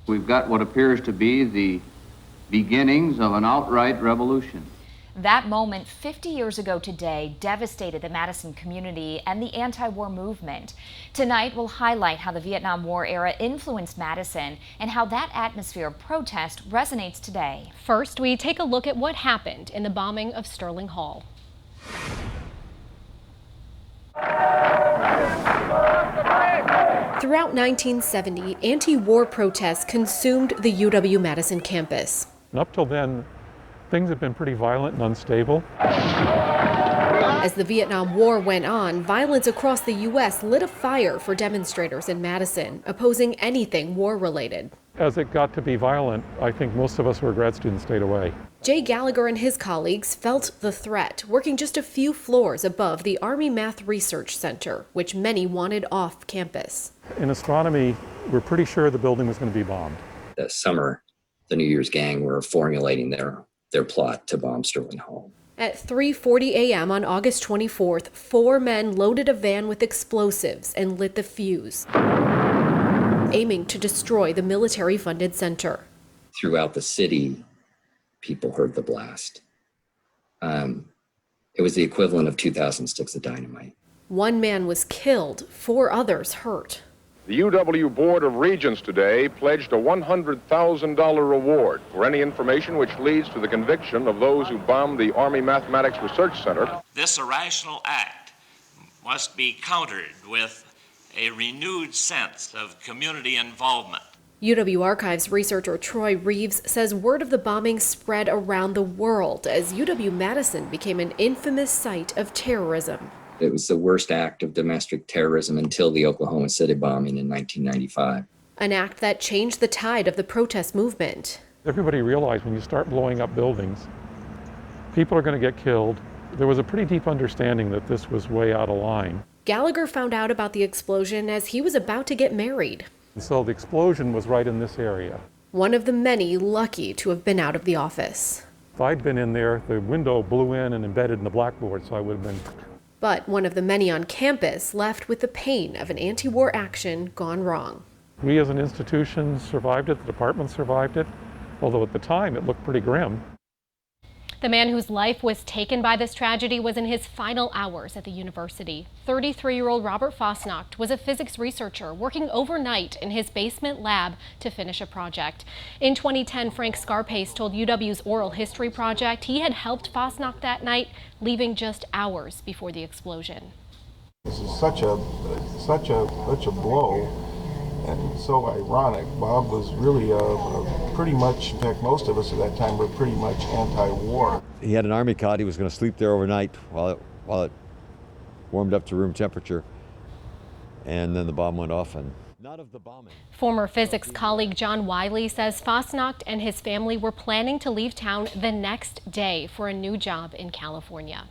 We've got what appears to be the beginnings of an outright revolution. That moment 50 years ago today devastated the Madison community and the anti-war movement. Tonight we'll highlight how the Vietnam War era influenced Madison and how that atmosphere of protest resonates today. First, we take a look at what happened in the bombing of Sterling Hall. Throughout 1970, anti-war protests consumed the UW-Madison campus. And up till then, things have been pretty violent and unstable. As the Vietnam War went on, violence across the U.S. lit a fire for demonstrators in Madison, opposing anything war-related. As it got to be violent, I think most of us who were grad students stayed away. Jay Gallagher and his colleagues felt the threat, working just a few floors above the Army Math Research Center, which many wanted off campus. In astronomy, we're pretty sure the building was going to be bombed. That summer, the New Year's gang were formulating their plot to bomb Sterling Hall. At 3:40 a.m. on August 24th, 4 men loaded a van with explosives and lit the fuse, aiming to destroy the military-funded center. Throughout the city, people heard the blast. It was the equivalent of 2,000 sticks of dynamite. 1 man was killed, 4 others hurt. The UW Board of Regents today pledged a $100,000 reward for any information which leads to the conviction of those who bombed the Army Mathematics Research Center. This irrational act must be countered with a renewed sense of community involvement. UW Archives researcher Troy Reeves says word of the bombing spread around the world as UW-Madison became an infamous site of terrorism. It was the worst act of domestic terrorism until the Oklahoma City bombing in 1995. An act that changed the tide of the protest movement. Everybody realized when you start blowing up buildings, people are going to get killed. There was a pretty deep understanding that this was way out of line. Gallagher found out about the explosion as he was about to get married. And so the explosion was right in this area. One of the many lucky to have been out of the office. If I'd been in there, the window blew in and embedded in the blackboard, so I would have been... But one of the many on campus left with the pain of an anti-war action gone wrong. We as an institution survived it, the department survived it, although at the time it looked pretty grim. The man whose life was taken by this tragedy was in his final hours at the university. 33-year-old Robert Fosnacht was a physics researcher working overnight in his basement lab to finish a project. In 2010, Frank Scarpace told UW's Oral History Project he had helped Fosnacht that night, leaving just hours before the explosion. This is such a blow, and so ironic. Bob was really pretty much, in fact, most of us at that time were pretty much anti-war. He had an army cot. He was going to sleep there overnight while it warmed up to room temperature, and then the bomb went off. And not of the bombing. Former physics colleague John Wiley says Fosnacht and his family were planning to leave town the next day for a new job in California.